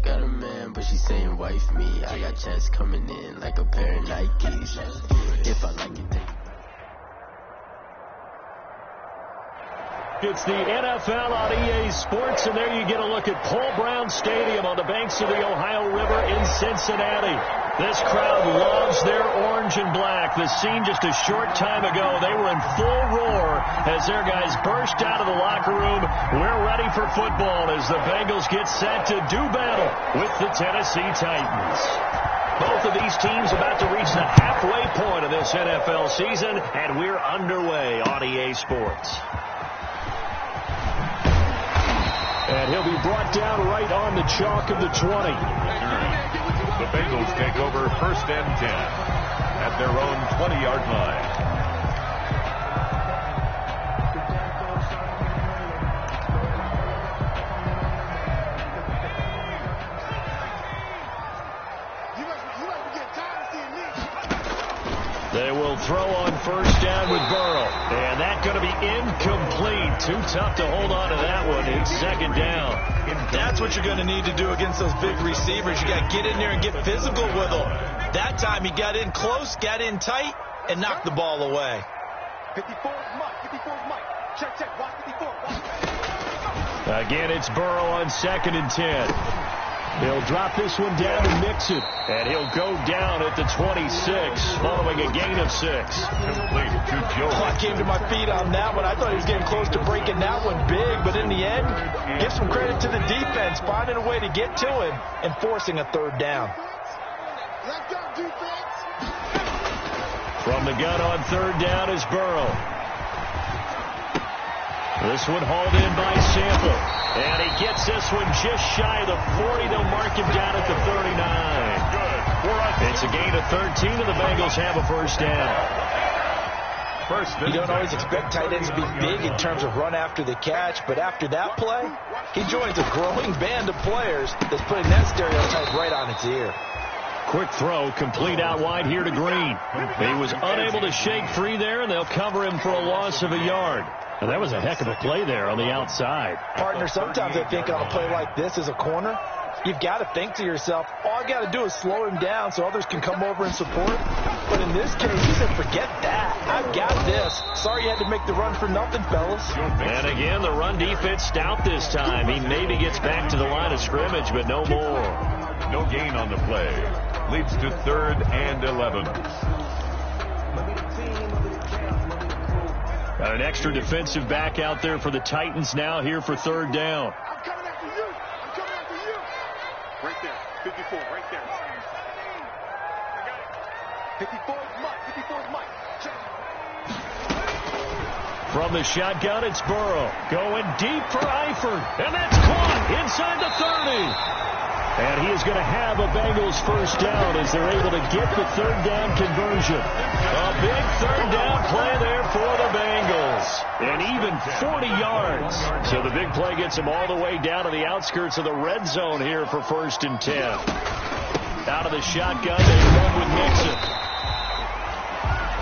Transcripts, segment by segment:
got a man, but she saying wife me. I got checks coming in like a pair of Nikes. If I like it, then. It's the NFL on EA Sports, and there you get a look at Paul Brown Stadium on the banks of the Ohio River in Cincinnati. This crowd loves their orange and black. The scene just a short time ago, they were in full roar as their guys burst out of the locker room. We're ready for football as the Bengals get set to do battle with the Tennessee Titans. Both of these teams about to reach the halfway point of this NFL season, and we're underway on EA Sports. And he'll be brought down right on the chalk of the 20. The Bengals take over 1st and 10 at their own 20-yard line. They will throw on 1st down with Burrow. And that's going to be incomplete. Too tough to hold on to that one. It's 2nd down. That's what you're going to need to do against those big receivers. You got to get in there and get physical with them. That time he got in close, got in tight, and knocked the ball away. 54's Mike. 54's Mike. Check, check. Watch 54. Again, it's Burrow on 2nd and 10. He'll drop this one down and mix it. And he'll go down at the 26, following a gain of 6. Complete to Joe. I came to my feet on that one. I thought he was getting close to breaking that one big, but in the end, give some credit to the defense, finding a way to get to him and forcing a 3rd down. Let's go, defense. From the gun on 3rd down is Burrow. This one hauled in by Sample. And he gets this one just shy of the 40. They'll mark him down at the 39. It's a gain of 13, and the Bengals have a 1st down. You don't always expect tight ends to be big in terms of run after the catch, but after that play, he joins a growing band of players that's putting that stereotype right on its ear. Quick throw, complete out wide here to Green. He was unable to shake free there, and they'll cover him for a loss of a yard. And that was a heck of a play there on the outside. Partner, sometimes I think on a play like this as a corner, you've got to think to yourself, all I got to do is slow him down so others can come over and support. But in this case, he said, forget that. I've got this. Sorry you had to make the run for nothing, fellas. And again, the run defense stout this time. He maybe gets back to the line of scrimmage, but no more. No gain on the play. Leads to 3rd and 11. Got an extra defensive back out there for the Titans now here for 3rd down. I'm coming after you. I'm coming after you. Right there. 54, right there. 54's Mike. 54's Mike. Check. From the shotgun, it's Burrow. Going deep for Eifert. And that's caught inside the 30. And he is going to have a Bengals 1st down as they're able to get the 3rd down conversion. A big 3rd down play there for the Bengals. And even 40 yards. So the big play gets them all the way down to the outskirts of the red zone here for 1st and 10. Out of the shotgun, they run with Mixon.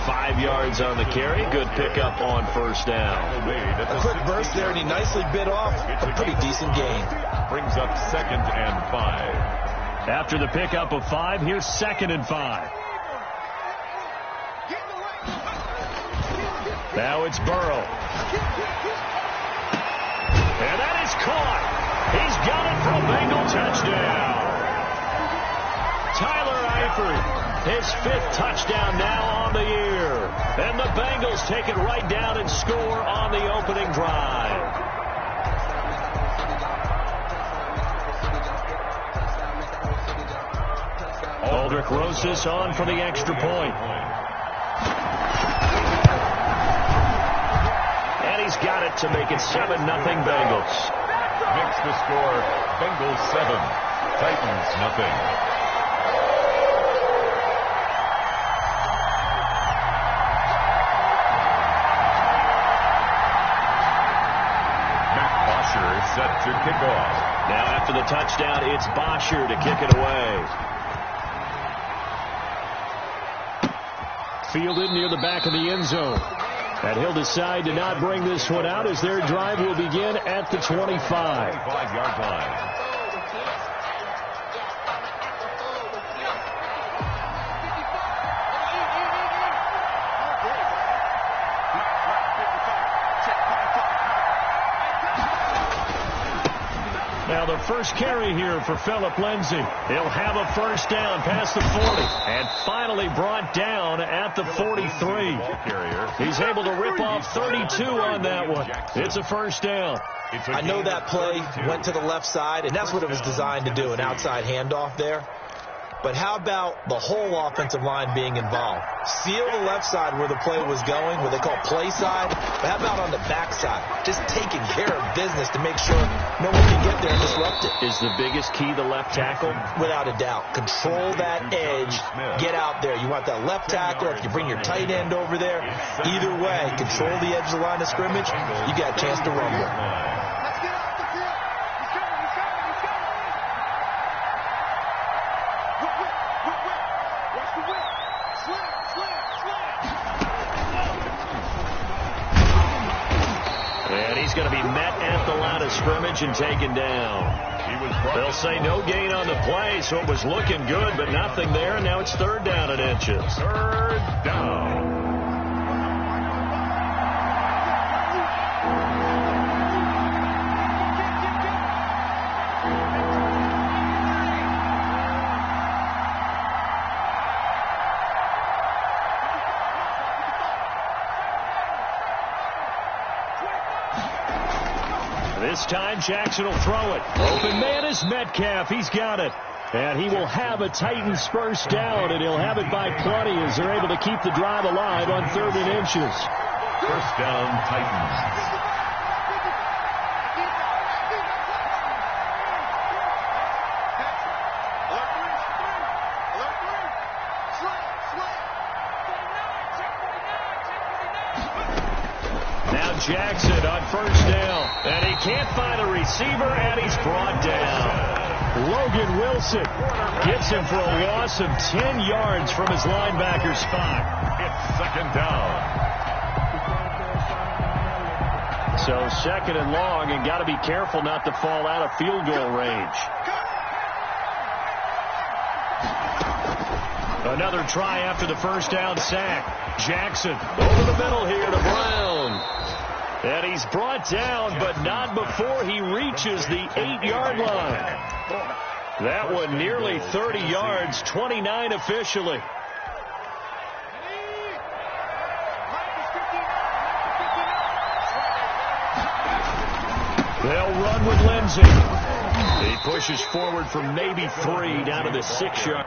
5 yards on the carry. Good pickup on 1st down. A quick burst there, and he nicely bit off a pretty decent gain. Brings up 2nd and 5. After the pickup of 5, here's 2nd and 5. Now it's Burrow. And that is caught. He's got it for a Bengal touchdown. Tyler Eifert, his 5th touchdown now on the year. And the Bengals take it right down and score on the opening drive. Aldrich Rosas on for the extra point. And he's got it to make it 7-0 Bengals. Makes the score Bengals 7, Titans nothing. Matt Bosher is set to kick off. Now after the touchdown, it's Bosher to kick it away. Fielded near the back of the end zone. And he'll decide to not bring this one out as their drive will begin at the 25. 25-yard line. the first carry here for Phillip Lindsay. He'll have a first down past the 40 and finally brought down at the 43. He's able to rip off 32 on that one. It's a first down. I know that play went to the left side, and that's what it was designed to do, an outside handoff there. But how about the whole offensive line being involved? Seal the left side where the play was going, what they call play side. But how about on the back side? Just taking care of business to make sure no one can get there and disrupt it. Is the biggest key the left tackle? Without a doubt. Control that edge. Get out there. You want that left tackle. If you bring your tight end over there, either way, control the edge of the line of scrimmage. You got a chance to run with. He's going to be met at the line of scrimmage and taken down. They'll say no gain on the play, so it was looking good, but nothing there, and now it's third down and inches. Third down. This time Jackson will throw it. Open man is Metcalf. He's got it. And he will have a Titans first down, and he'll have it by plenty as they're able to keep the drive alive on 3rd and inches. First down, Titans. Jackson on first down, and he can't find a receiver, and he's brought down. Logan Wilson gets him for a loss of 10 yards from his linebacker spot. It's second down. So second and long, and got to be careful not to fall out of field goal range. Another try after the first down sack. Jackson over the middle here to Brown. And he's brought down, but not before he reaches the 8-yard line. That one nearly 30 yards, 29 officially. They'll run with Lindsay. He pushes forward from maybe 3 down to the 6-yard.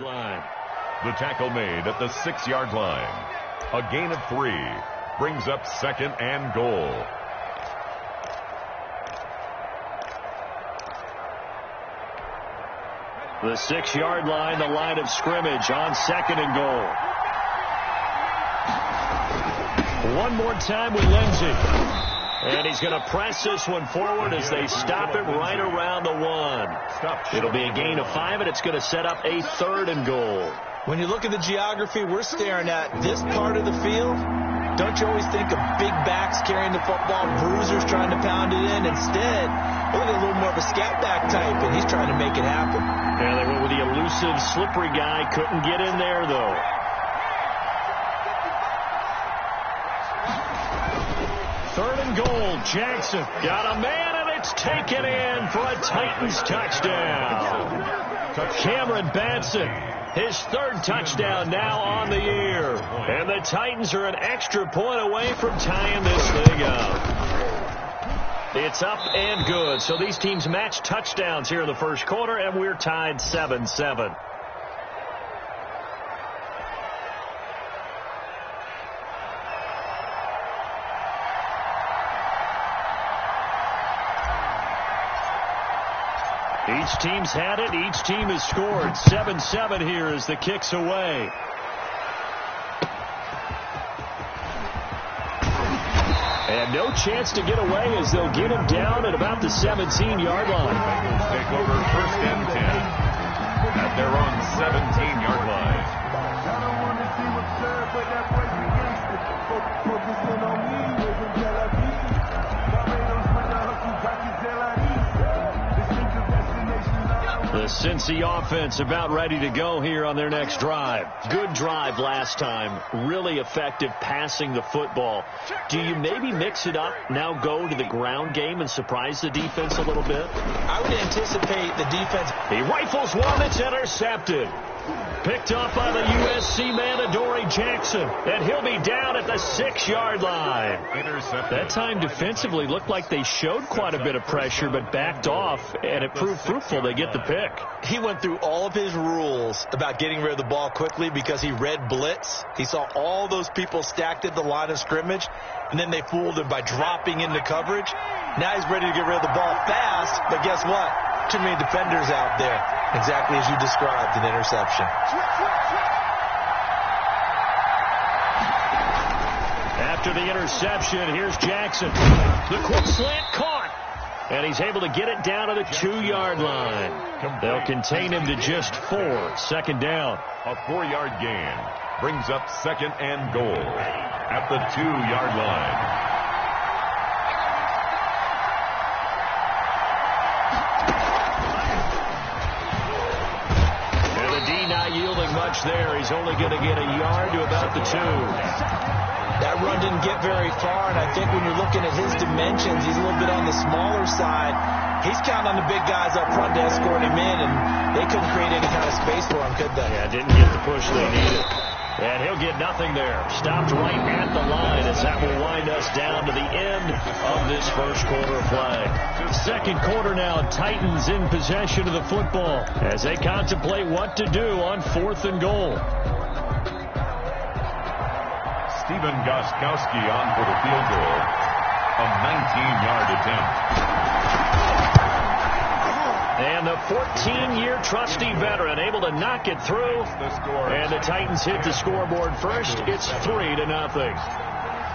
Line. The tackle made at the 6-yard line. A gain of 3 brings up 2nd and goal. The 6-yard line, the line of scrimmage on 2nd and goal. One more time with Lindsay. And he's going to press this one forward as they stop it right around the 1. It'll be a gain of 5, and it's going to set up a 3rd and goal. When you look at the geography we're staring at, this part of the field, don't you always think of big backs carrying the football, bruisers trying to pound it in? Instead, look at a little more of a scat back type, and he's trying to make it happen. Yeah, they went with the elusive, slippery guy. Couldn't get in there, though. Third and goal. Jackson got a man, and it's taken in for a Titans touchdown. Cameron Batson, his 3rd touchdown now on the year. And the Titans are an extra point away from tying this thing up. It's up and good. So these teams match touchdowns here in the first quarter, and we're tied 7-7. Each team's had it. Each team has scored. 7-7 here as the kick's away. And no chance to get away as they'll get him down at about the 17-yard line. Bengals take over 1st and 10 at their own 17-yard line. Cincy offense about ready to go here on their next drive. Good drive last time. Really effective passing the football. Do you maybe mix it up, now go to the ground game and surprise the defense a little bit? I would anticipate the defense. He rifles one that's intercepted. Picked up by the USC man, Adoree Jackson. And he'll be down at the 6-yard line. That time defensively looked like they showed quite a bit of pressure but backed off, and it proved fruitful. They get the pick. He went through all of his rules about getting rid of the ball quickly because he read blitz. He saw all those people stacked at the line of scrimmage, and then they fooled him by dropping into coverage. Now he's ready to get rid of the ball fast, but guess what? Too many defenders out there. Exactly as you described, an interception. After the interception, here's Jackson. The quick slant caught. And he's able to get it down to the 2-yard line. They'll contain him to just 4. Second down. A 4-yard gain brings up 2nd and goal at the 2-yard line. Yielding much there. He's only going to get a yard to about the 2. That run didn't get very far, and I think when you're looking at his dimensions, he's a little bit on the smaller side. He's counting on the big guys up front to escort him in, and they couldn't create any kind of space for him, could they? Yeah, didn't get the push they needed. And he'll get nothing there. Stopped right at the line as that will wind us down to the end of this first quarter of play. Second quarter now, Titans in possession of the football as they contemplate what to do on 4th and goal. Stephen Gostkowski on for the field goal. A 19-yard attempt. And the 14-year trusty veteran able to knock it through. And the Titans hit the scoreboard first. It's 3-0.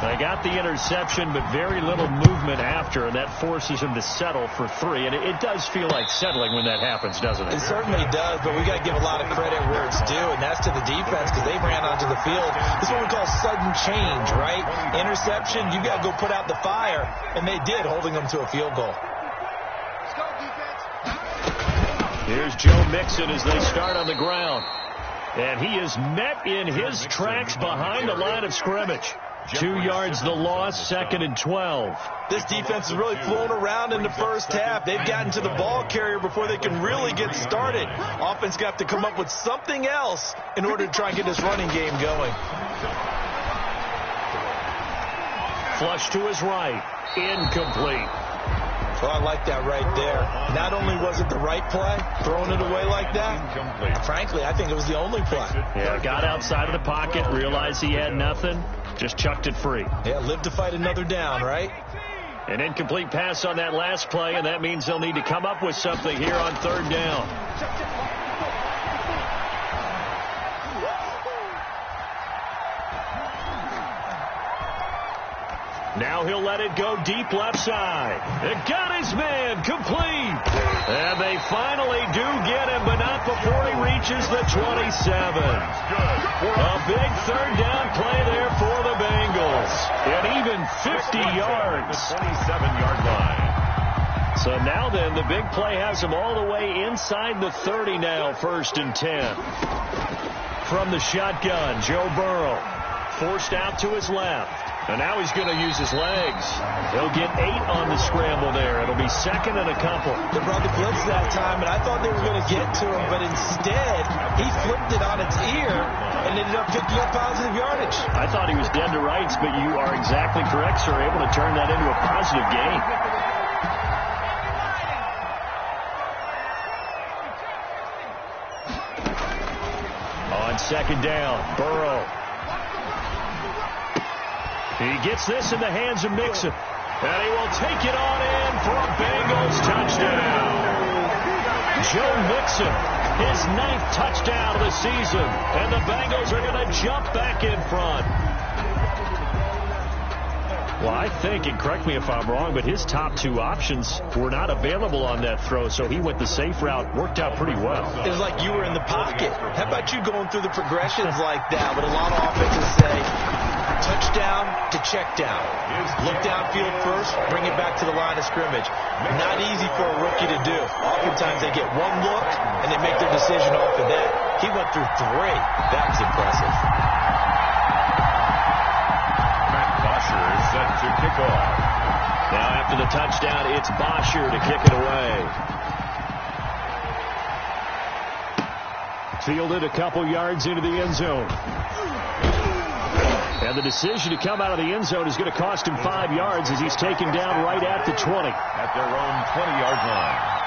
They got the interception, but very little movement after, and that forces him to settle for 3. And it does feel like settling when that happens, doesn't it? It certainly does, but we got to give a lot of credit where it's due, and that's to the defense because they ran onto the field. This is what we call sudden change, right? Interception, you got to go put out the fire, and they did, holding them to a field goal. Here's Joe Mixon as they start on the ground. And he is met in his tracks behind the line of scrimmage. 2 yards the loss, 2nd and 12. This defense has really flown around in the first half. They've gotten to the ball carrier before they can really get started. Offense got to come up with something else in order to try and get this running game going. Flush to his right. Incomplete. Well, I like that right there. Not only was it the right play, throwing it away like that, frankly, I think it was the only play. Yeah, got outside of the pocket, realized he had nothing, just chucked it free. Yeah, live to fight another down, right? An incomplete pass on that last play, and that means they'll need to come up with something here on 3rd down. Now he'll let it go deep left side. It got his man complete. And they finally do get him, but not before he reaches the 27. A big 3rd down play there for the Bengals. And even 50 yards. 27-yard line. So now then, the big play has him all the way inside the 30 now, 1st and 10. From the shotgun, Joe Burrow forced out to his left. And now he's going to use his legs. He'll get 8 on the scramble there. It'll be 2nd and a couple. They brought the blitz that time, and I thought they were going to get to him, but instead he flipped it on its ear and ended up picking up positive yardage. I thought he was dead to rights, but you are exactly correct, sir. Able to turn that into a positive gain. On 2nd down, Burrow. He gets this in the hands of Mixon. And he will take it on in for a Bengals touchdown. Joe Mixon, his 9th touchdown of the season. And the Bengals are going to jump back in front. Well, I think, and correct me if I'm wrong, but his top 2 options were not available on that throw, so he went the safe route. Worked out pretty well. It was like you were in the pocket. How about you going through the progressions like that? What a lot of offenses say, Touchdown to check down. Look downfield first, bring it back to the line of scrimmage. Not easy for a rookie to do. Oftentimes they get one look, and they make their decision off of that. He went through 3. That was impressive. Matt Bosher is set to kick off. Now after the touchdown, it's Bosher to kick it away. Fielded a couple yards into the end zone. And the decision to come out of the end zone is going to cost him 5 yards as he's taken down right at the 20. At their own 20-yard line.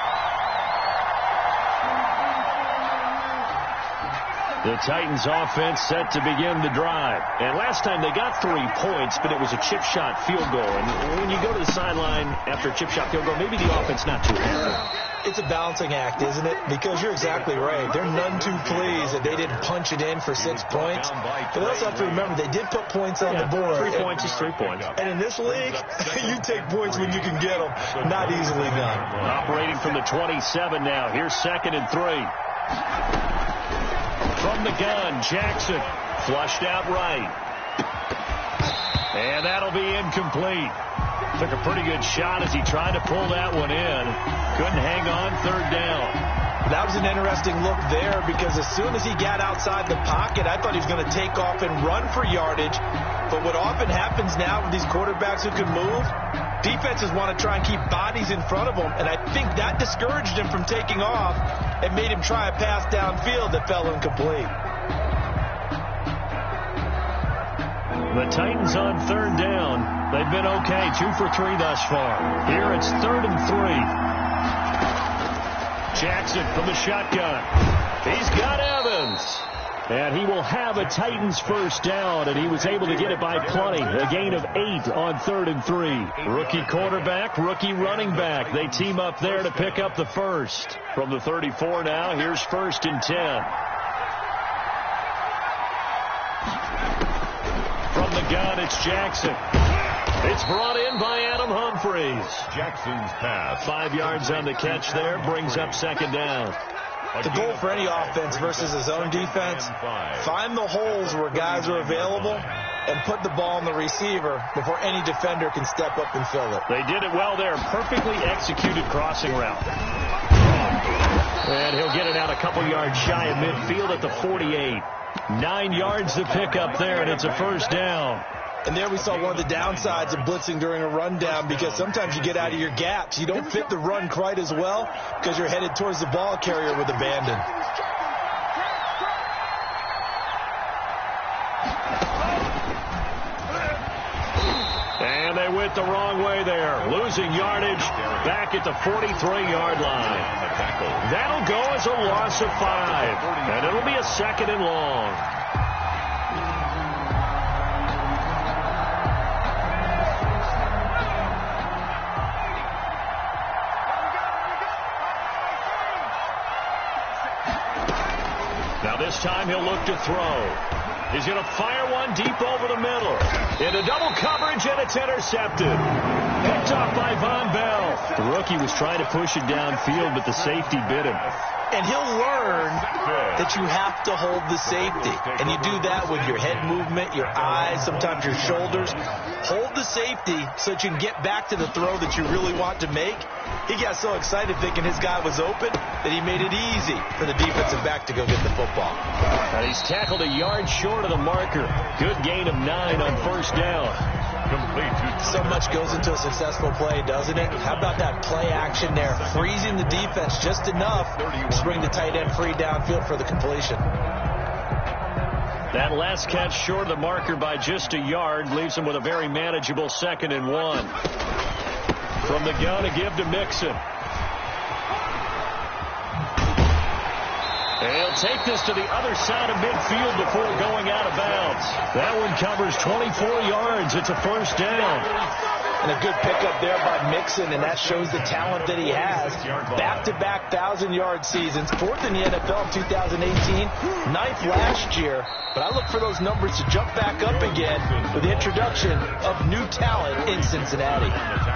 The Titans offense set to begin the drive. And last time they got 3 points, but it was a chip shot field goal. And when you go to the sideline after a chip shot field goal, maybe the offense not too happy. It's a balancing act, isn't it? Because you're exactly right. They're none too pleased that they didn't punch it in for 6 points. But they also have to remember they did put points on the board. 3 points is 3 points. And in this league, you take points when you can get them. Not easily done. Operating from the 27 now. Here's 2nd and 3. From the gun, Jackson flushed out right. And that'll be incomplete. Took a pretty good shot as he tried to pull that one in. Couldn't hang on 3rd down. That was an interesting look there because as soon as he got outside the pocket, I thought he was going to take off and run for yardage. But what often happens now with these quarterbacks who can move, defenses want to try and keep bodies in front of them. And I think that discouraged him from taking off and made him try a pass downfield that fell incomplete. The Titans on 3rd down. They've been okay, 2 for 3 thus far. Here it's 3rd and 3. Jackson from the shotgun. He's got Evans. And he will have a Titans first down, and he was able to get it by plenty. A gain of 8 on 3rd and 3. Rookie quarterback, rookie running back. They team up there to pick up the first. From the 34 now, here's 1st and 10. From the gun, it's Jackson. It's brought in by Adam Humphries. Jackson's pass. 5 yards on the catch there, brings up 2nd down. The goal for any offense versus his own defense, find the holes where guys are available and put the ball on the receiver before any defender can step up and fill it. They did it well there. Perfectly executed crossing route. And he'll get it out a couple yards shy of midfield at the 48. 9 yards to pick up there, and it's a first down. And there we saw one of the downsides of blitzing during a rundown because sometimes you get out of your gaps. You don't fit the run quite as well because you're headed towards the ball carrier with abandon. And they went the wrong way there. Losing yardage back at the 43-yard line. That'll go as a loss of 5. And it'll be a 2nd and long. Now this time he'll look to throw. He's going to fire one deep over the middle. Into double coverage, and it's intercepted. Picked off by Von Bell. The rookie was trying to push it downfield, but the safety bit him. And he'll learn that you have to hold the safety. And you do that with your head movement, your eyes, sometimes your shoulders. Hold the safety so that you can get back to the throw that you really want to make. He got so excited thinking his guy was open that he made it easy for the defensive back to go get the football. And he's tackled a yard short of the marker. Good gain of 9 on first down. So much goes into a successful play, doesn't it? How about that play action there? Freezing the defense just enough to bring the tight end free downfield for the completion. That last catch short of the marker by just a yard leaves him with a very manageable 2nd and 1. From the gun to give to Mixon. And he'll take this to the other side of midfield before going out of bounds. That one covers 24 yards. It's a first down. And a good pickup there by Mixon, and that shows the talent that he has. Back-to-back 1,000-yard seasons, 4th in the NFL in 2018, 9th last year. But I look for those numbers to jump back up again with the introduction of new talent in Cincinnati.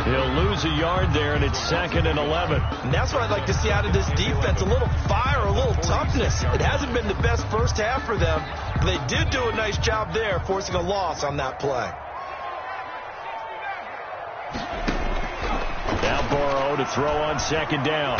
He'll lose a yard there, and it's 2nd and 11. And that's what I'd like to see out of this defense, a little fire, a little toughness. It hasn't been the best first half for them, but they did do a nice job there, forcing a loss on that play. Now Burrow to throw on 2nd down.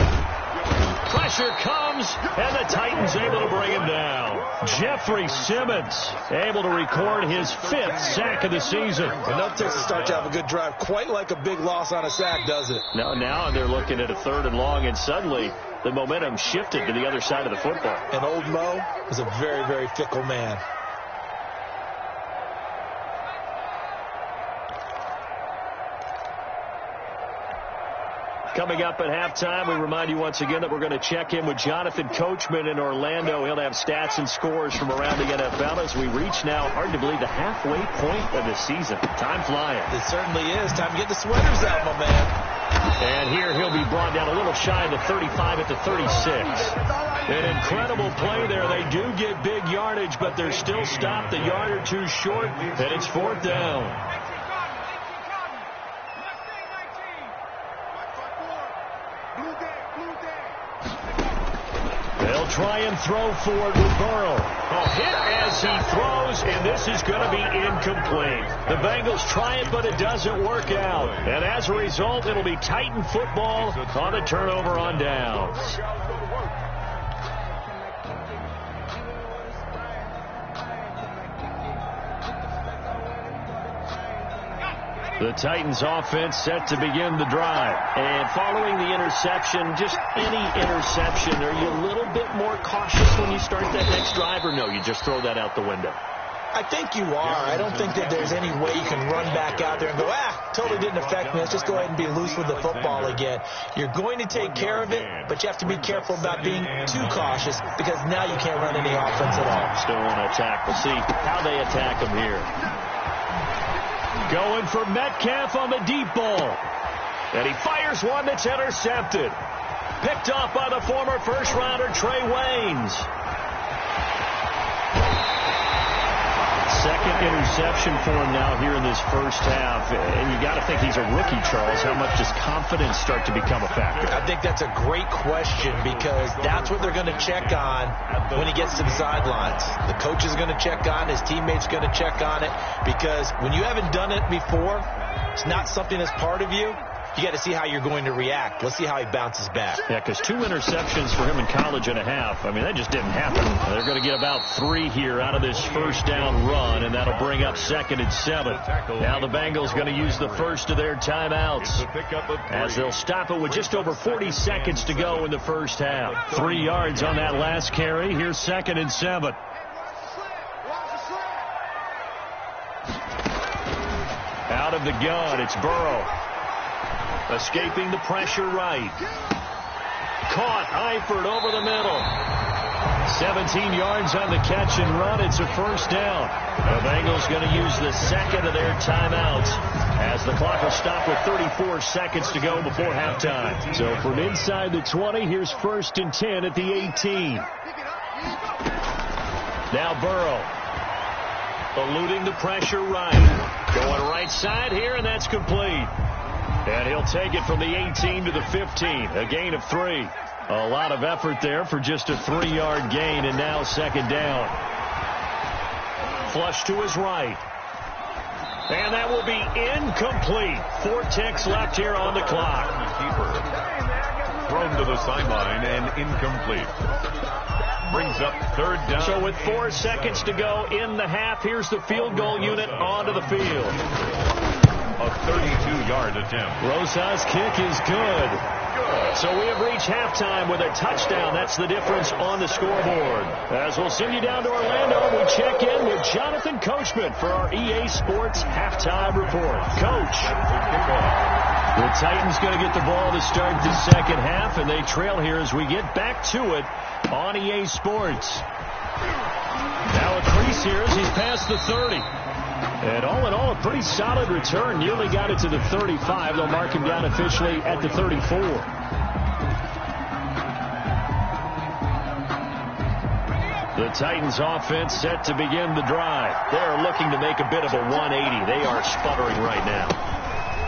Pressure comes, and the Titans able to bring him down. Jeffrey Simmons able to record his 5th sack of the season. Enough takes to start to have a good drive. Quite like a big loss on a sack, does it? Now they're looking at a 3rd and long, and suddenly the momentum shifted to the other side of the football. And old Mo is a very, very fickle man. Coming up at halftime, we remind you once again that we're going to check in with Jonathan Coachman in Orlando. He'll have stats and scores from around the NFL as we reach now, hard to believe, the halfway point of the season. Time flying. It certainly is. Time to get the sweaters out, my man. And here he'll be brought down a little shy of the 35 at the 36. An incredible play there. They do get big yardage, but they're still stopped a yard or two short, and it's 4th down. They'll try and throw forward with Burrow. A hit as he throws, and this is going to be incomplete. The Bengals try it, but it doesn't work out. And as a result, it'll be Titan football on the turnover on downs. The Titans offense set to begin the drive. And following the interception, just any interception, are you a little bit more cautious when you start that next drive, or no, you just throw that out the window? I think you are. I don't think that there's any way you can run back out there and go, totally didn't affect me. Let's just go ahead and be loose with the football again. You're going to take care of it, but you have to be careful about being too cautious because now you can't run any offense at all. Still want to attack. We'll see how they attack him here. Going for Metcalf on the deep ball. And he fires one that's intercepted. Picked off by the former first-rounder Trey Waynes. Second interception for him now here in this first half. And you got to think he's a rookie, Charles. How much does confidence start to become a factor? I think that's a great question because that's what they're going to check on when he gets to the sidelines. The coach is going to check on, his teammates going to check on it, because when you haven't done it before, it's not something that's part of you. You got to see how you're going to react. Let's see how he bounces back. Yeah, because 2 interceptions for him in college and a half. I mean, that just didn't happen. They're going to get about 3 here out of this first down run, and that'll bring up 2nd and 7. Now the Bengals going to use the first of their timeouts as they'll stop it with just over 40 seconds to go in the first half. 3 yards on that last carry. Here's 2nd and 7. Out of the gun, it's Burrow. Escaping the pressure right. Caught Eifert over the middle. 17 yards on the catch and run. It's a first down. The Bengals going to use the second of their timeouts as the clock will stop with 34 seconds to go before halftime. So from inside the 20, here's 1st and 10 at the 18. Now Burrow. Eluding the pressure right. Going right side here, and that's complete. And he'll take it from the 18 to the 15. A gain of 3. A lot of effort there for just a 3-yard gain, and now 2nd down. Flush to his right. And that will be incomplete. 4 ticks left here on the clock. Thrown to the sideline and incomplete. Brings up 3rd down. So with 4 seconds to go in the half, here's the field goal unit onto the field. A 32-yard attempt. Rosa's kick is good. So we have reached halftime with a touchdown. That's the difference on the scoreboard. As we'll send you down to Orlando, we check in with Jonathan Coachman for our EA Sports Halftime Report. Coach. The Titans going to get the ball to start the second half, and they trail here as we get back to it on EA Sports. Now crease here as he's past the 30. And all in all, a pretty solid return. Nearly got it to the 35. They'll mark him down officially at the 34. The Titans offense set to begin the drive. They're looking to make a bit of a 180. They are sputtering right now.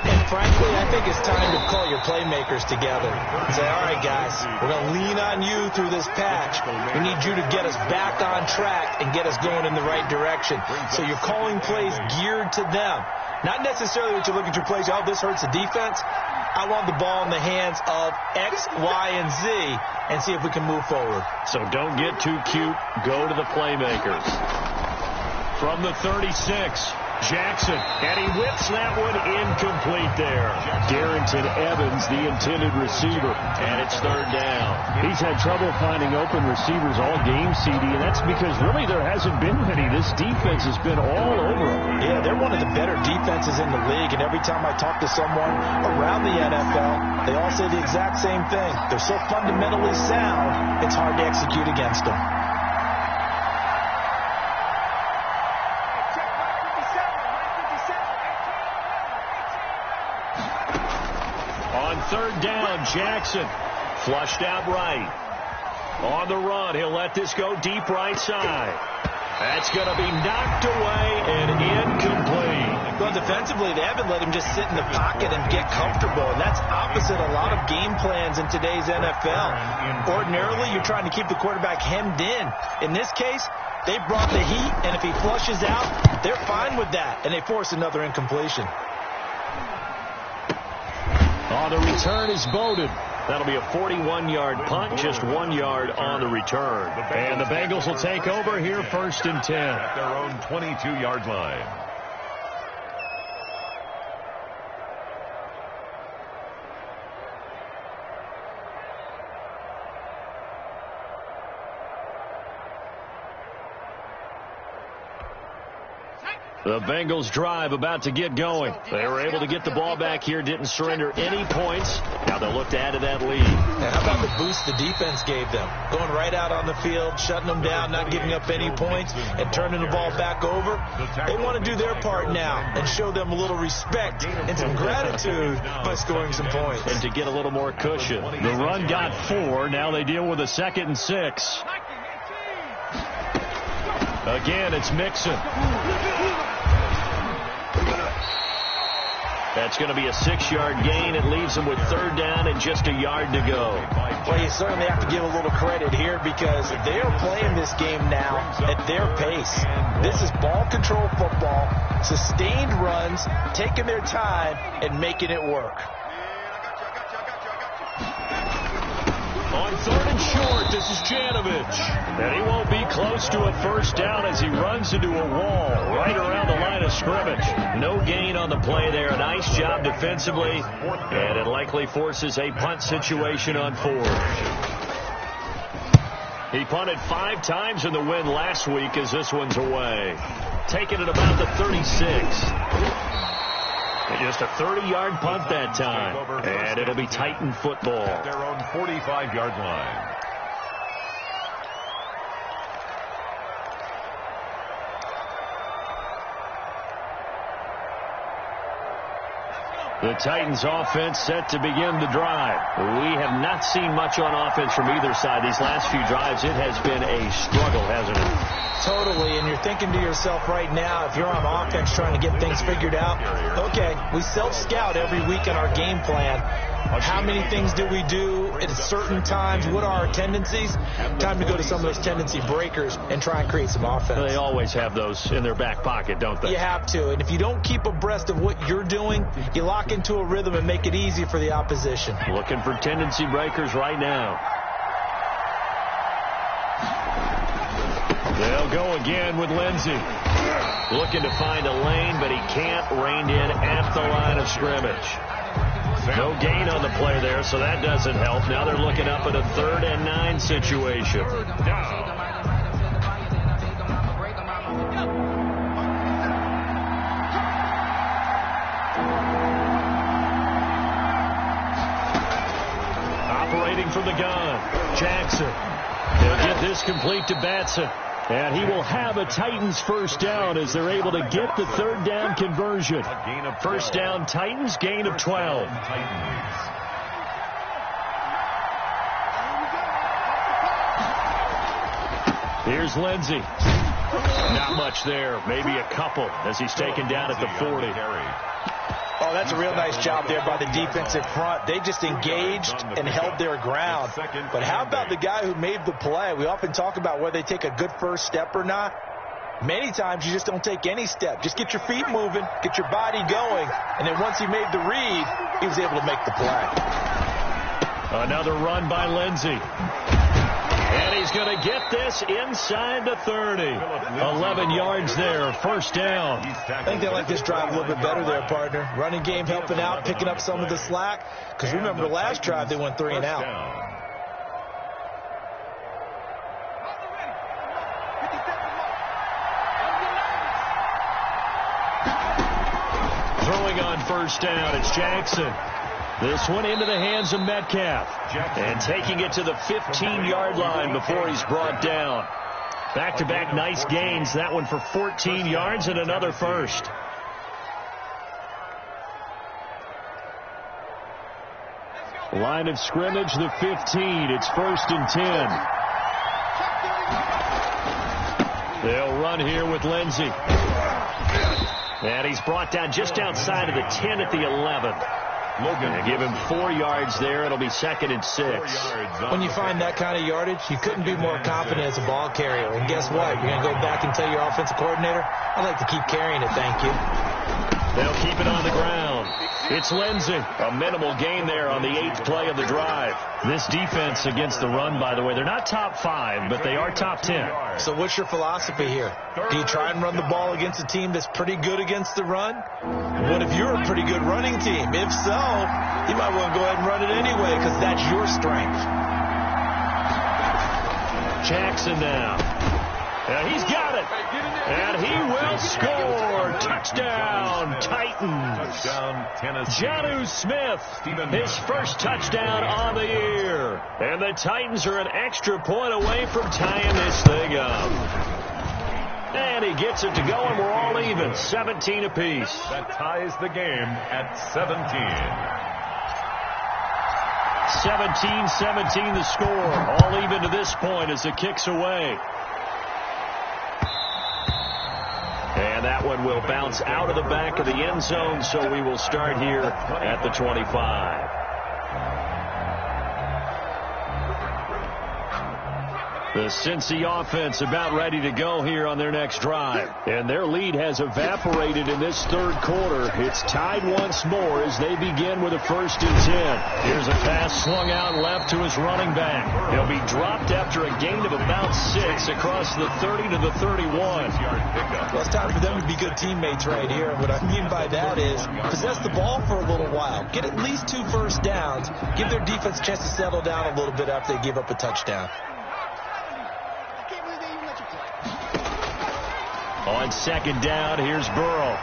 And frankly, I think it's time to call your playmakers together and say, all right, guys, we're going to lean on you through this patch. We need you to get us back on track and get us going in the right direction. So you're calling plays geared to them. Not necessarily that you look at your plays, oh, this hurts the defense. I want the ball in the hands of X, Y, and Z and see if we can move forward. So don't get too cute. Go to the playmakers. From the 36. Jackson, and he whips that one incomplete there. Darrington Evans, the intended receiver, and it's third down. He's had trouble finding open receivers all game, CD, and that's because really there hasn't been many. This defense has been all over them. Yeah, they're one of the better defenses in the league, and every time I talk to someone around the NFL, they all say the exact same thing. They're so fundamentally sound, it's hard to execute against them. Third down, Jackson flushed out right. On the run, he'll let this go deep right side. That's going to be knocked away and incomplete. Well, defensively, they haven't let him just sit in the pocket and get comfortable, and that's opposite a lot of game plans in today's NFL. Ordinarily, you're trying to keep the quarterback hemmed in. In this case, they brought the heat, and if he flushes out, they're fine with that, and they force another incompletion. On the return is Bowden. That'll be a 41-yard punt, just 1 yard on the return. And the Bengals will take over here first and 10. At their own 22-yard line. The Bengals drive about to get going. They were able to get the ball back here, didn't surrender any points. Now they'll look to add to that lead. And how about the boost the defense gave them? Going right out on the field, shutting them down, not giving up any points, and turning the ball back over. They want to do their part now and show them a little respect and some gratitude by scoring some points. And to get a little more cushion. The run got 4. Now they deal with a 2nd and 6. Again, it's Mixon. That's going to be a 6-yard gain. It leaves them with third down and just a yard to go. Well, you certainly have to give a little credit here because they are playing this game now at their pace. This is ball control football, sustained runs, taking their time and making it work. On 3rd and short, this is Janovich. And he won't be close to a first down as he runs into a wall right around the line of scrimmage. No gain on the play there. A nice job defensively. And it likely forces a punt situation on 4th. He punted 5 times in the win last week as this one's away. Taking it about the 36. And just a 30-yard punt that time. And it'll be Titan football. At their own 45-yard line. The Titans offense set to begin the drive. We have not seen much on offense from either side. These last few drives, it has been a struggle, hasn't it? Totally, and you're thinking to yourself right now, if you're on offense trying to get things figured out, okay, we self-scout every week in our game plan. How many things do we do at certain times? What are our tendencies? Time to go to some of those tendency breakers and try and create some offense. They always have those in their back pocket, don't they? You have to, and if you don't keep abreast of what you're doing, you lock into a rhythm and make it easy for the opposition. Looking for tendency breakers right now. They'll go again with Lindsey. Looking to find a lane, but he can't. Reined in at the line of scrimmage. No gain on the play there, so that doesn't help. Now they're looking up at a 3rd and 9 situation. Operating from the gun, Jackson. They'll get this complete to Batson. And he will have a Titans first down as they're able to get the third down conversion. First down Titans, gain of 12. Here's Lindsey. Not much there. Maybe a couple as he's taken down at the 40. Oh, that's a real nice job there by the defensive front. They just engaged and held their ground. But how about the guy who made the play? We often talk about whether they take a good first step or not. Many times you just don't take any step. Just get your feet moving, get your body going, and then once he made the read, he was able to make the play. Another run by Lindsey. And he's going to get this inside the 30. 11 yards there, first down. I think they like this drive a little bit better there, partner. Running game helping out, picking up some of the slack. Because remember the last drive, they went 3 and out. Throwing on first down, it's Jackson. This one into the hands of Metcalf. And taking it to the 15-yard line before he's brought down. Back-to-back nice gains. That one for 14 yards and another first. Line of scrimmage, the 15. It's 1st and 10. They'll run here with Lindsey. And he's brought down just outside of the 10 at the 11. Logan, give him 4 yards there. It'll be 2nd and 6. When you find that kind of yardage, you couldn't be more confident as a ball carrier. And guess what? You're going to go back and tell your offensive coordinator, I'd like to keep carrying it, thank you. They'll keep it on the ground. It's Lindsey. A minimal gain there on the 8th play of the drive. This defense against the run, by the way, they're not top 5, but they are top 10. So what's your philosophy here? Do you try and run the ball against a team that's pretty good against the run? What if you're a pretty good running team? If so, you might want to go ahead and run it anyway because that's your strength. Jackson now. And he's got it. And he will score. Touchdown, Titans. Jonnu Smith, his first touchdown on the year. And the Titans are an extra point away from tying this thing up. And he gets it to go, and we're all even, 17 apiece. That ties the game at 17. 17-17 the score. All even to this point as the kick's away. And that one will bounce out of the back of the end zone, so we will start here at the 25. The Cincy offense about ready to go here on their next drive. And their lead has evaporated in this third quarter. It's tied once more as they begin with a 1st and 10. Here's a pass swung out left to his running back. He'll be dropped after a gain of about 6 across the 30 to the 31. Well, it's time for them to be good teammates right here. And what I mean by that is possess the ball for a little while. Get at least 2 first downs. Give their defense a chance to settle down a little bit after they give up a touchdown. On 2nd down, here's Burrow.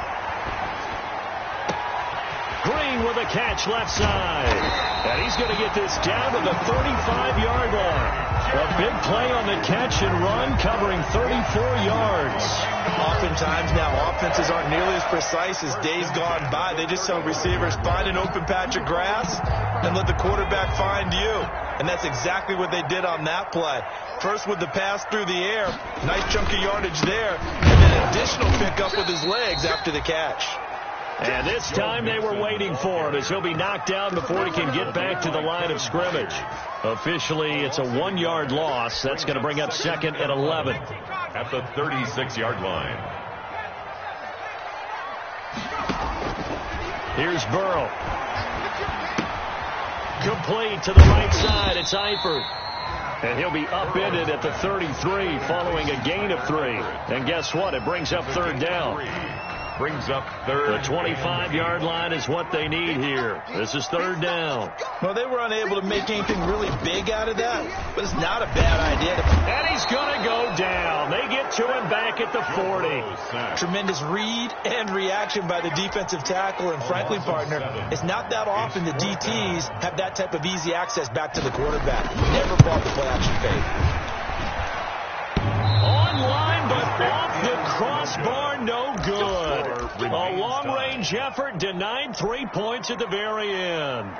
Green with a catch left side. And he's going to get this down to the 35-yard line. A big play on the catch and run, covering 34 yards. Oftentimes now, offenses aren't nearly as precise as days gone by. They just tell receivers, find an open patch of grass and let the quarterback find you. And that's exactly what they did on that play. First with the pass through the air, nice chunk of yardage there, and then additional pickup with his legs after the catch. And this time they were waiting for him as he'll be knocked down before he can get back to the line of scrimmage. Officially, it's a 1-yard loss. That's going to bring up 2nd and 11. At the 36-yard line. Here's Burrow. Complete to the right side. It's Eifert. And he'll be upended at the 33 following a gain of 3. And guess what? It brings up 3rd down. Brings up 3rd. The 25-yard line is what they need here. This is 3rd down. Well, they were unable to make anything really big out of that, but it's not a bad idea. And he's going to go down. They get to him back at the 40. Tremendous read and reaction by the defensive tackle, and frankly, partner, it's not that often the DTs have that type of easy access back to the quarterback. Never bought the play-action fake. Online. Crossbar, no good. A long-range effort denied 3 points at the very end.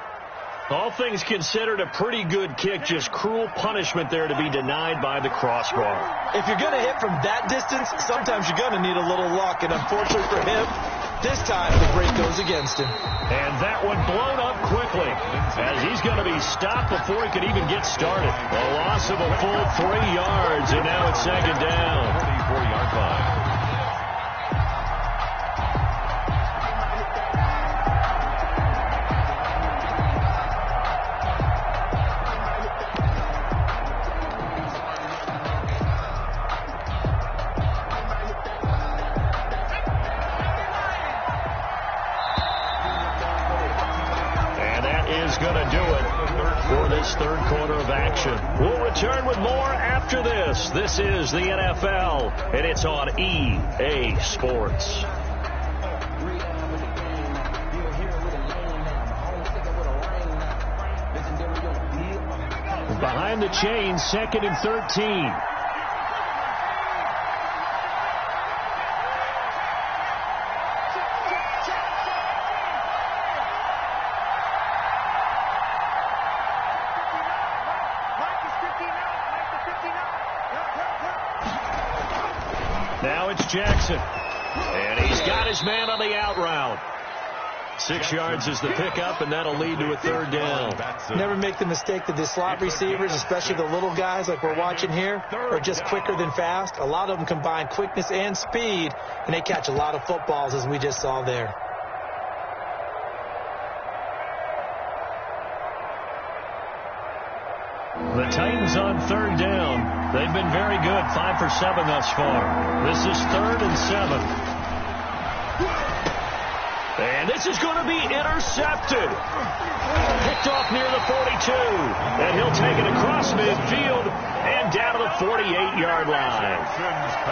All things considered, a pretty good kick. Just cruel punishment there to be denied by the crossbar. If you're going to hit from that distance, sometimes you're going to need a little luck. And unfortunately for him, this time the break goes against him. And that one blown up quickly as he's going to be stopped before he could even get started. A loss of a full 3 yards, and now it's second down. 34-yard line. Third quarter of action. We'll return with more after this. This is the NFL, and it's on EA Sports. Behind the chains, 2nd and 13. Now it's Jackson. And he's got his man on the out route. 6 yards is the pickup, and that'll lead to a third down. Never make the mistake that the slot receivers, especially the little guys like we're watching here, are just quicker than fast. A lot of them combine quickness and speed, and they catch a lot of footballs, as we just saw there. The Titans on third down. They've been very good, 5 for 7 thus far. This is 3rd and 7. And this is going to be intercepted. Picked off near the 42. And he'll take it across midfield and down to the 48-yard line.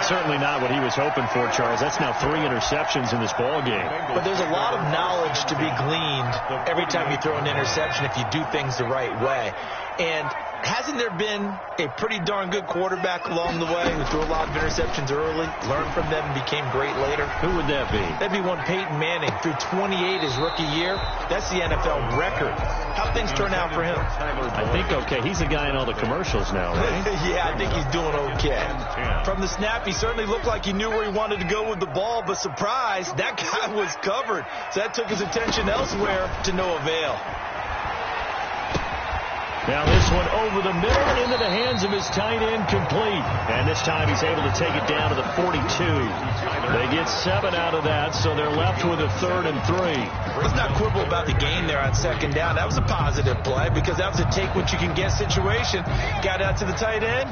Certainly not what he was hoping for, Charles. That's now 3 interceptions in this ball game. But there's a lot of knowledge to be gleaned every time you throw an interception if you do things the right way. And hasn't there been a pretty darn good quarterback along the way who threw a lot of interceptions early, learned from them, and became great later? Who would that be? That'd be one Peyton Manning. Threw 28 his rookie year. That's the NFL record. How'd things turn out for him? I think okay. He's the guy in all the commercials now, right? Yeah, I think he's doing okay. From the snap, he certainly looked like he knew where he wanted to go with the ball, but surprise, that guy was covered. So that took his attention elsewhere to no avail. Now this one over the middle and into the hands of his tight end, complete. And this time he's able to take it down to the 42. They get 7 out of that, so they're left with a 3rd and 3. Let's not quibble about the gain there on 2nd down. That was a positive play because that was a take-what-you-can-get situation. Got out to the tight end.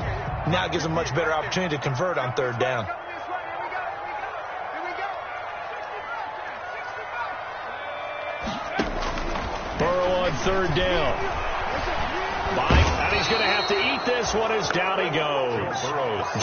Now it gives him a much better opportunity to convert on 3rd down. Burrow on 3rd down. And he's going to have to eat this one as down he goes.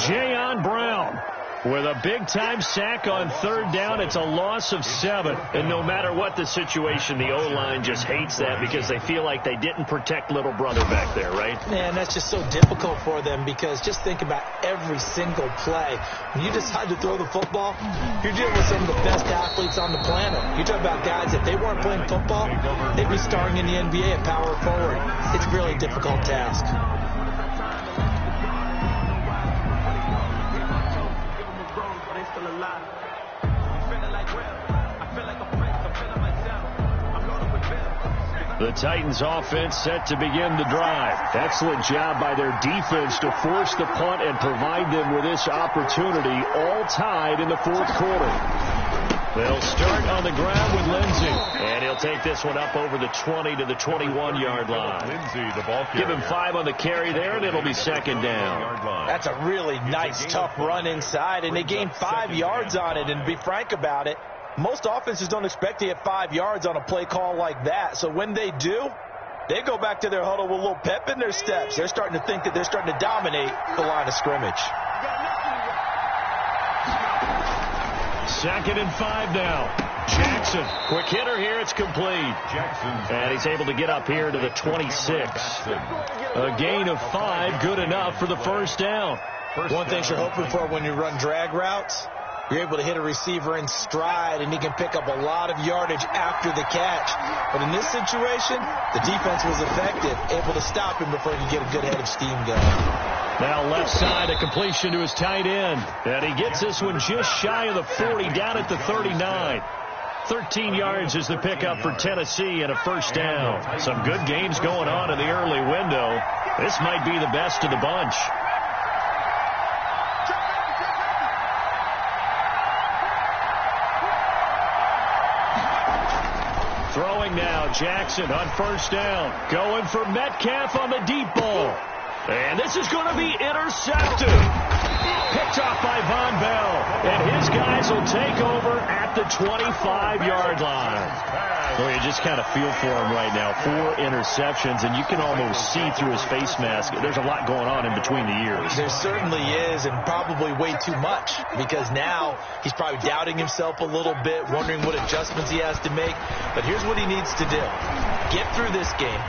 Jayon Brown with a big-time sack on 3rd down. It's a loss of 7. And no matter what the situation, the O-line just hates that because they feel like they didn't protect little brother back there, right? Man, that's just so difficult for them because just think about every single play. When you decide to throw the football, you're dealing with some of the best athletes on the planet. You're talking about guys, if they weren't playing football, they'd be starring in the NBA at power forward. It's a really difficult task. The Titans offense set to begin the drive. Excellent job by their defense to force the punt and provide them with this opportunity, all tied in the 4th quarter. They'll start on the ground with Lindsey, and he'll take this one up over the 20 to the 21-yard line. Lindsey, the ball carrier. Give him 5 on the carry there, and it'll be 2nd down. That's a really nice, tough run inside, and they gained 5 yards on it. And to be frank about it, most offenses don't expect to get 5 yards on a play call like that. So when they do, they go back to their huddle with a little pep in their steps. They're starting to think that they're starting to dominate the line of scrimmage. 2nd and 5 now. Jackson, quick hitter here. It's complete. And he's able to get up here to the 26. A gain of 5, good enough for the 1st down. One thing you're hoping for when you run drag routes, You're able to hit a receiver in stride, and he can pick up a lot of yardage after the catch. But in this situation, the defense was effective, able to stop him before he could get a good head of steam going. Now left side, a completion to his tight end. And he gets this one just shy of the 40, down at the 39. 13 yards is the pickup for Tennessee and a first down. Some good games going on in the early window. This might be the best of the bunch. Throwing now, Jackson on first down. Going for Metcalf on the deep ball. And this is going to be intercepted. Picked off by Von Bell. And his guys will take over at the 25-yard line. Well, you just kind of feel for him right now. 4 interceptions, and you can almost see through his face mask. There's a lot going on in between the ears. There certainly is, and probably way too much, because now he's probably doubting himself a little bit, wondering what adjustments he has to make. But here's what he needs to do. Get through this game.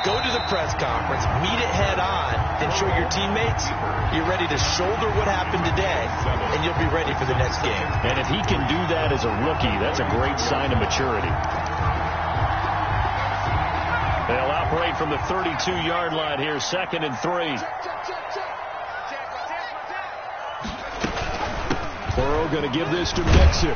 Go to the press conference, meet it head on, and show your teammates you're ready to shoulder what happened today, and you'll be ready for the next game. And if he can do that as a rookie, that's a great sign of maturity. They'll operate from the 32-yard line here, 2nd and 3. Burrow going to give this to Mixon.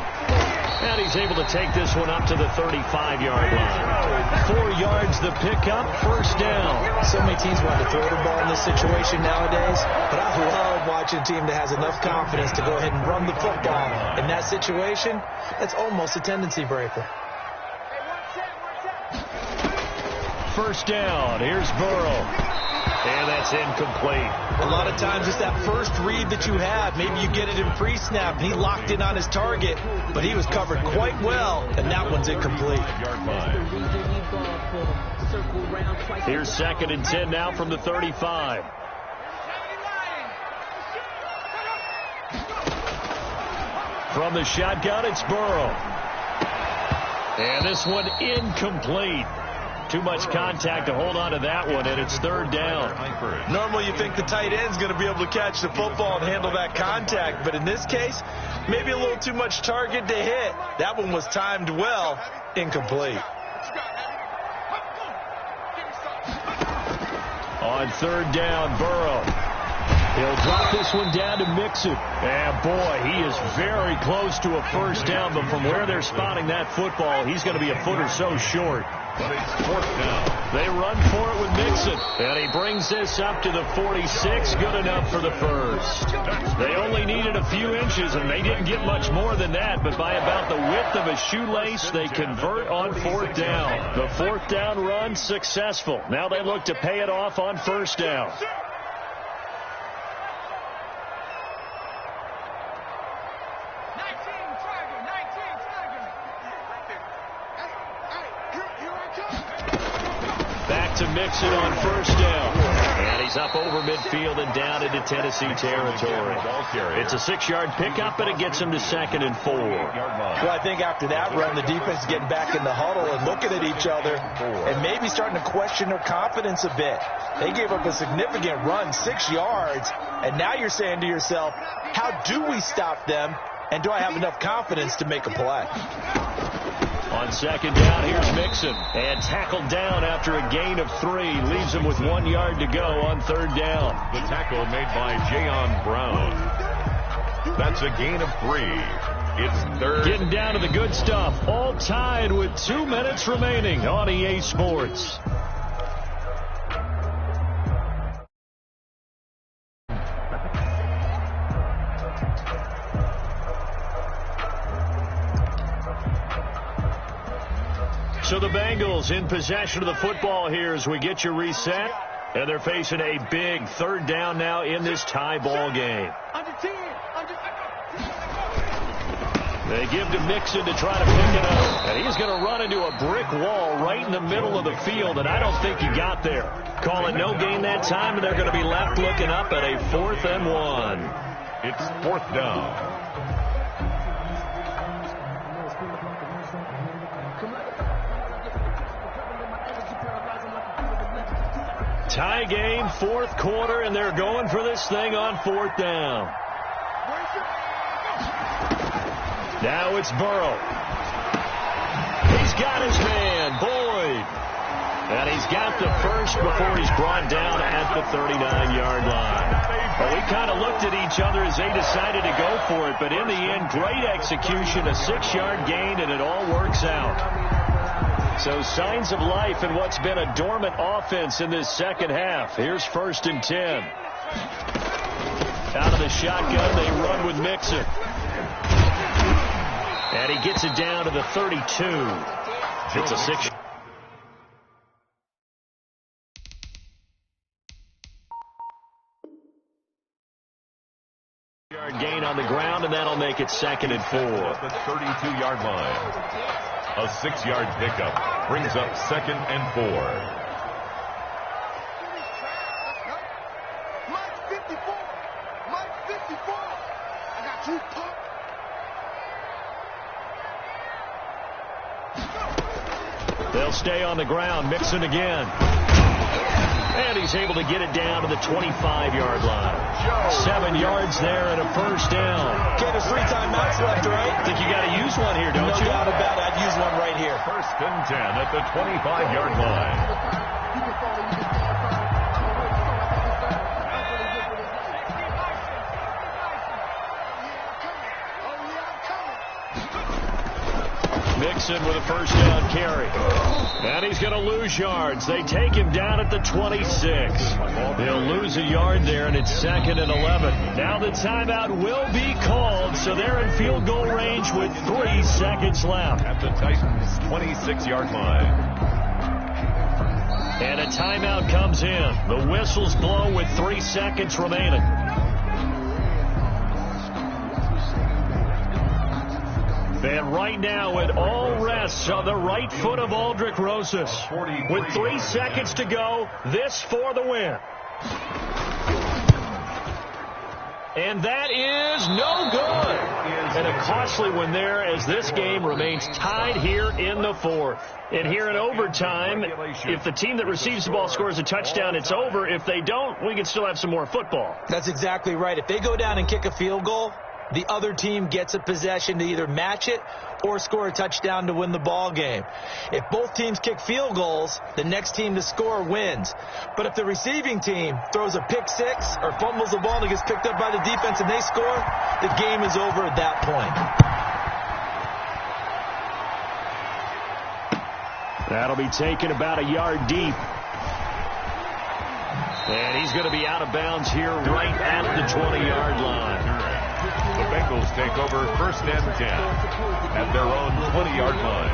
And he's able to take this one up to the 35-yard line. 4 yards the pickup, first down. So many teams want to throw the ball in this situation nowadays, but I love watching a team that has enough confidence to go ahead and run the football. In that situation, that's almost a tendency breaker. First down, here's Burrow. And that's incomplete. A lot of times it's that first read that you have. Maybe you get it in pre-snap, and he locked in on his target, but he was covered quite well, and that one's incomplete. Here's 2nd and 10 now from the 35. From the shotgun, it's Burrow. And this one incomplete. Too much contact to hold on to that one, and it's 3rd down. Normally you think the tight end's going to be able to catch the football and handle that contact, but in this case, maybe a little too much target to hit. That one was timed well, incomplete. On 3rd down, Burrow. He'll drop this one down to Mixon. And boy, he is very close to a first down, but from where they're spotting that football, he's going to be a foot or so short. But it's 4th down. They run for it with Mixon. And he brings this up to the 46. Good enough for the first. They only needed a few inches, and they didn't get much more than that. But by about the width of a shoelace, they convert on 4th down. The 4th down run successful. Now they look to pay it off on first down. Mixon on first down. And he's up over midfield and down into Tennessee territory. It's a 6-yard pickup, but it gets him to 2nd and 4. Well, I think after that run, the defense is getting back in the huddle and looking at each other and maybe starting to question their confidence a bit. They gave up a significant run, 6 yards, and now you're saying to yourself, how do we stop them, and do I have enough confidence to make a play? On 2nd down, here's Mixon. And tackled down after a gain of 3. Leaves him with 1 yard to go on 3rd down. The tackle made by Jayon Brown. That's a gain of 3. It's 3rd. Getting down to the good stuff. All tied with 2 minutes remaining on EA Sports. So the Bengals in possession of the football here as we get you reset. And they're facing a big 3rd down now in this tie ball game. They give to Mixon to try to pick it up. And he's going to run into a brick wall right in the middle of the field, and I don't think he got there. Call it no gain that time, and they're going to be left looking up at a 4th and 1. It's 4th down. Tie game, 4th quarter, and they're going for this thing on 4th down. Now it's Burrow. He's got his man, Boyd. And he's got the first before he's brought down at the 39-yard line. Well, we kind of looked at each other as they decided to go for it, but in the end, great execution, a 6-yard gain, and it all works out. So signs of life in what's been a dormant offense in this second half. Here's 1st and 10. Out of the shotgun, they run with Mixon. And he gets it down to the 32. It's a 6. Yard gain on the ground, and that'll make it 2nd and 4. At the 32-yard line. A 6-yard pickup brings up 2nd and 4. Mike 54. Mike 54. I got you, Pop. They'll stay on the ground. Mixon again. And he's able to get it down to the 25-yard line. 7 yards there and a 1st down. Okay, there's 3 timeouts left, right? I think you got to use one here, don't you? No doubt about it. I'd use one right here. 1st and 10 at the 25-yard line. Mixon with a 1st down carry. And he's going to lose yards. They take him down at the 26. They'll lose a yard there, and it's 2nd and 11. Now the timeout will be called, so they're in field goal range with 3 seconds left. At the Titans' 26-yard line. And a timeout comes in. The whistles blow with 3 seconds remaining. And right now it all rests on the right foot of Aldrick Rosas. With 3 seconds to go, this for the win. And that is no good. And a costly one there as this game remains tied here in the 4th. And here in overtime, if the team that receives the ball scores a touchdown, it's over. If they don't, we can still have some more football. That's exactly right. If they go down and kick a field goal, the other team gets a possession to either match it or score a touchdown to win the ball game. If both teams kick field goals, the next team to score wins. But if the receiving team throws a pick 6 or fumbles the ball and it gets picked up by the defense and they score, the game is over at that point. That'll be taken about a yard deep. And he's going to be out of bounds here right at the 20-yard line. The Bengals take over 1st and 10 at their own 20-yard line.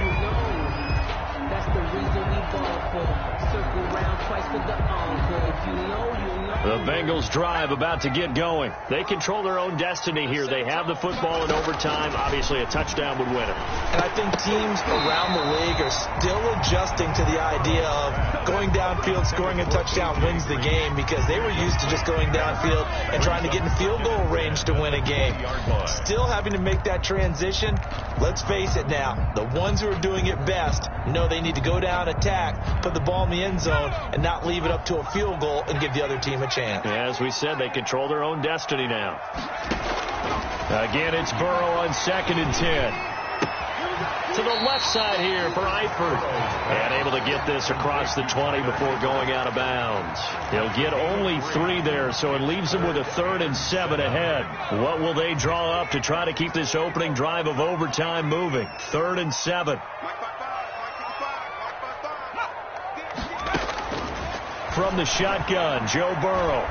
That's the reason we ball for. Circle round twice with the encore. If you know, you know. The Bengals drive about to get going. They control their own destiny here. They have the football in overtime. Obviously, a touchdown would win it. And I think teams around the league are still adjusting to the idea of going downfield, scoring a touchdown wins the game, because they were used to just going downfield and trying to get in field goal range to win a game. Still having to make that transition. Let's face it now. The ones who are doing it best know they need to go down, attack, put the ball in the end zone, and not leave it up to a field goal and give the other team a chance. As we said, they control their own destiny now. Again, it's Burrow on 2nd and 10. To the left side here for Eifert. And able to get this across the 20 before going out of bounds. He'll get only 3 there, so it leaves them with a 3rd and 7 ahead. What will they draw up to try to keep this opening drive of overtime moving? 3rd and 7. From the shotgun, Joe Burrow.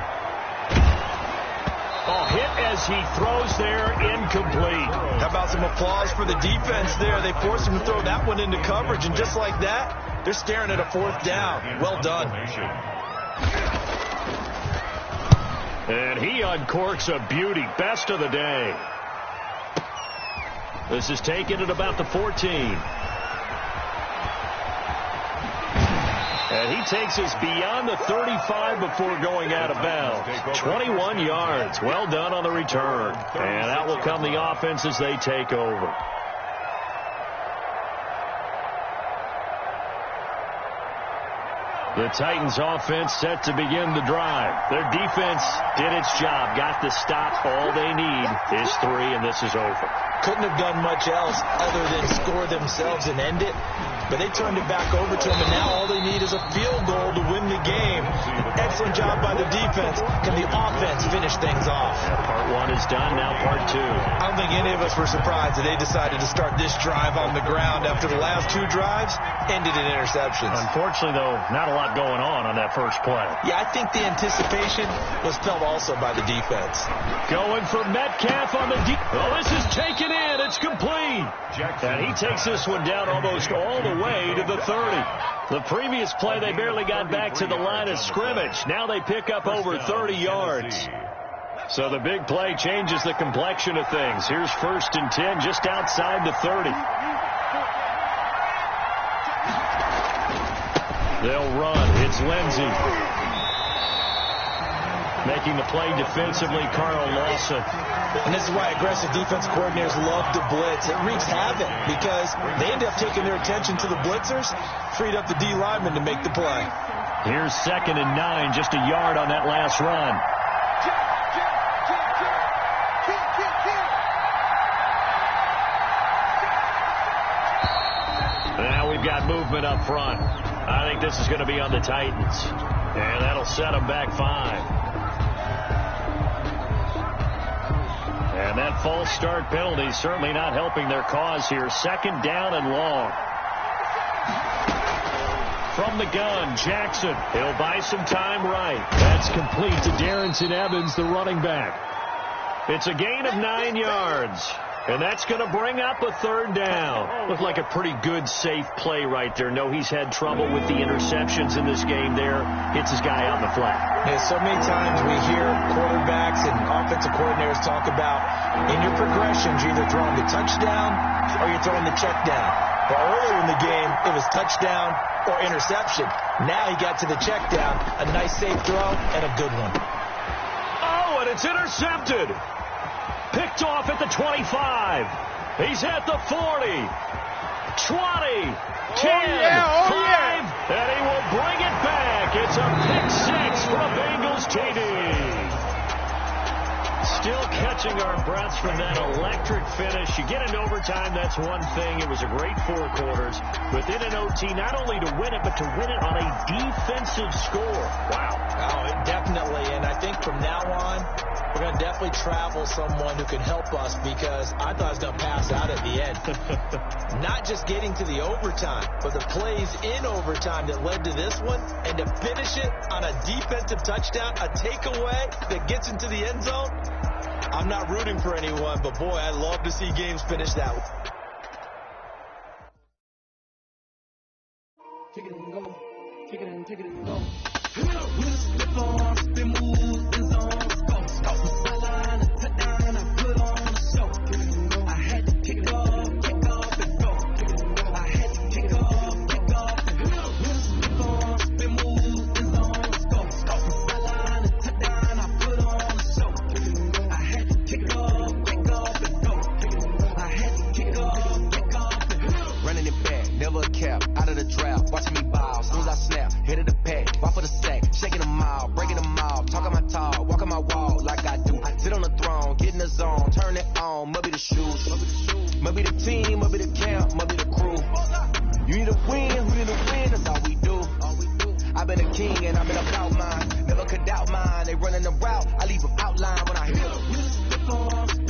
Hit as he throws there, incomplete. How about some applause for the defense there? They forced him to throw that one into coverage, and just like that, they're staring at a 4th down. Well done. And he uncorks a beauty. Best of the day. This is taken at about the 14. And he takes us beyond the 35 before going out of bounds. 21 yards. Well done on the return. And that will come the offense as they take over. The Titans offense set to begin the drive. Their defense did its job, got the stop. All they need is 3, and this is over. Couldn't have done much else other than score themselves and end it. But they turned it back over to them, and now all they need is a field goal to win the game. Excellent job by the defense. Can the offense finish things off? Part 1 is done, now part 2. I don't think any of us were surprised that they decided to start this drive on the ground after the last 2 drives ended in interceptions. Unfortunately, though, not a lot going on that first play. Yeah, I think the anticipation was felt also by the defense. Going for Metcalf on the deep. Oh, this is taken in. It's complete. And he takes this one down almost all the way to the 30. The previous play, they barely got back to the line of scrimmage. Now they pick up over 30 yards. So the big play changes the complexion of things. Here's 1st and 10 just outside the 30. They'll run. It's Lindsey. Making the play defensively, Carl Lawson. And this is why aggressive defense coordinators love to blitz. It wreaks havoc because they end up taking their attention to the blitzers, freed up the D lineman to make the play. Here's 2nd and 9, just a yard on that last run. Now we've got movement up front. I think this is going to be on the Titans. And that'll set them back 5. And that false start penalty certainly not helping their cause here. 2nd down and long. From the gun, Jackson. He'll buy some time right. That's complete to Darrynton Evans, the running back. It's a gain of 9 yards. And that's going to bring up a 3rd down. Looked like a pretty good, safe play right there. No, he's had trouble with the interceptions in this game there. Hits his guy out in the flat. Yeah, so many times we hear quarterbacks and offensive coordinators talk about in your progressions, you're either throwing the touchdown or you're throwing the check down. But earlier in the game, it was touchdown or interception. Now he got to the check down. A nice, safe throw and a good one. Oh, and it's intercepted. Picked off at the 25. He's at the 40. 20. 10. 5. And he will bring it back. It's a pick 6 for a Bengals TD. Still catching our breaths from that electric finish. You get into overtime, that's one thing. It was a great 4 quarters. Within an OT, not only to win it, but to win it on a defensive score. Wow. Oh, definitely. And I think from now on, we're going to definitely travel someone who can help us because I thought I was going to pass out at the end. Not just getting to the overtime, but the plays in overtime that led to this one. And to finish it on a defensive touchdown, a takeaway that gets into the end zone. I'm not rooting for anyone, but boy, I love to see games finish that way. Take it and go. Take it and go. Maybe the team, maybe the camp, maybe the crew. You need a win, who need a win, that's all we do. I've been a king and I've been about mine. Never could doubt mine, they running the route, I leave them outline when I hear them.